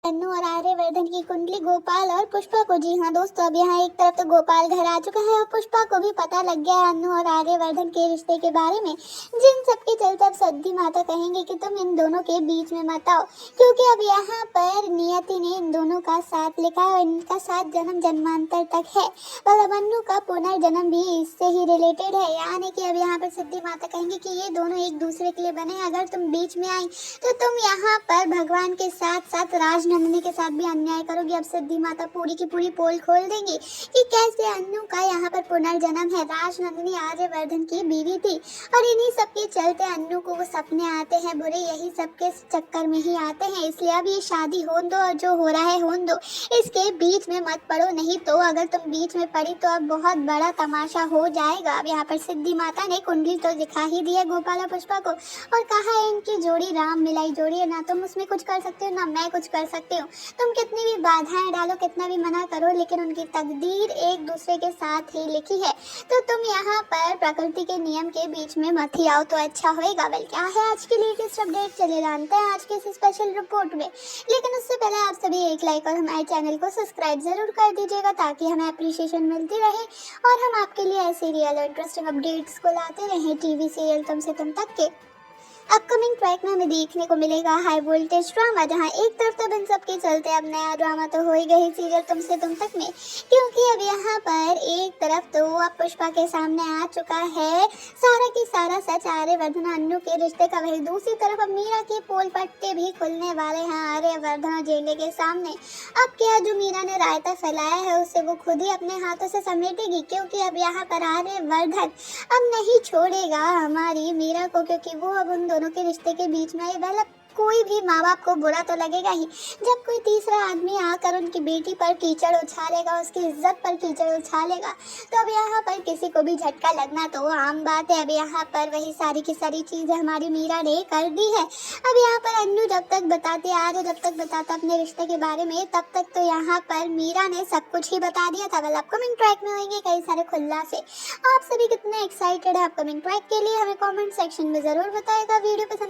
अन्नू और आर्यवर्धन की कुंडली गोपाल और पुष्पा को। जी हाँ दोस्तों, अब यहाँ एक तरफ तो गोपाल घर आ चुका है और पुष्पा को भी पता लग गया है अन्नू और आर्यवर्धन के रिश्ते के बारे में, जिन सबके चलते अब सद्दी माता कहेंगे कि तुम इन दोनों के बीच में मत आओ, क्योंकि अब यहाँ पर नियति ने इन दोनों का साथ लिखा है और इनका साथ जन्म जन्मांतर तक है। और अब अन्नू का पुनर्जन्म भी इससे ही रिलेटेड है, यानी कि अब यहाँ पर सद्दी माता कहेंगे कि ये दोनों एक दूसरे के लिए बने, अगर तुम बीच में आई तो तुम यहाँ पर भगवान के साथ साथ राजनंदिनी के साथ भी अन्याय करोगी। अब सिद्धि माता पूरी की पूरी पोल खोल देंगी कि कैसे अन्नू का यहाँ पर पुनर्जन्म है। राजनंदिनी आर्यवर्धन की बीवी थी और इन्हीं सबके चलते अन्नू को वो सपने आते हैं बुरे, यही सबके चक्कर में ही आते हैं। इसलिए अब ये शादी होने दो और जो हो रहा है होने दो, इसके बीच में मत पड़ो, नहीं तो अगर तुम बीच में पड़ी तो अब बहुत बड़ा तमाशा हो जाएगा। अब यहाँ पर सिद्धि माता ने कुंडली तो दिखा ही दी है गोपाल और पुष्पा को और कहा है इनकी जोड़ी राम मिलाई जोड़ी है, ना तुम उसमें कुछ कर सकते हो ना मैं कुछ कर सकती हूँ। तुम कितनी भी बाधाएं डालो, कितना भी मना करो, लेकिन उनकी तकदीर एक दूसरे के साथ ही लिखी है। तो तुम यहाँ पर प्रकृति के नियम के बीच में मत ही आओ तो अच्छा होएगा। बल्कि क्या है आज के लेटेस्ट अपडेट, चले जानते हैं आज के इस स्पेशल रिपोर्ट में। लेकिन उससे पहले आप सभी एक लाइक और हमारे चैनल को सब्सक्राइब जरूर कर दीजिएगा ताकि हमें अप्रिशिएशन मिलती रहे और हम आपके लिए ऐसे रियल और इंटरेस्टिंग अपडेट्स को लाते रहें। टीवी सीरियल तुमसे तुम तक के अपकमिंग ट्रैक में हमें देखने को मिलेगा हाई वोल्टेज ड्रामा, जहां एक तरफ तो इन सब के चलते अब नया ड्रामा तो हो ही गई सीरियल तुमसे तुम तक में, क्योंकि अब यहाँ पर एक तरफ तो अब पुष्पा के सामने आ चुका है सारा की सारा सच आर्यवर्धन अन्नू के रिश्ते का। वही दूसरी तरफ अब मीरा के पोल पट्टे भी खुलने वाले हैं आर्यवर्धन और जेंगे के सामने। अब क्या जो मीरा ने रायता फैलाया है उसे वो खुद ही अपने हाथों से समेटेगी, क्योंकि अब यहाँ पर आर्यवर्धन अब नहीं छोड़ेगा हमारी मीरा को, क्योंकि वो अब उन दोनों के रिश्ते के बीच में मतलब कोई भी माँ बाप को बुरा तो लगेगा ही जब कोई तीसरा आदमी आकर उनकी बेटी पर कीचड़ उछालेगा, उसकी इज्जत पर कीचड़ उछालेगा। तो अब यहाँ पर किसी को भी झटका लगना तो आम बात है। अब यहाँ पर वही सारी की सारी चीजें हमारी मीरा ने कर दी है। अब यहाँ पर अन्नू जब तक बताते आ रहे, जब तक बताता अपने रिश्ते के बारे में, तब तक तो यहाँ पर मीरा ने सब कुछ ही बता दिया था। वेल अपकमिंग ट्रैक में होंगे कई सारे खुलासे। आप सभी कितने एक्साइटेड है अपकमिंग ट्रैक के लिए हमें कॉमेंट सेक्शन में जरूर बताएगा। वीडियो पसंद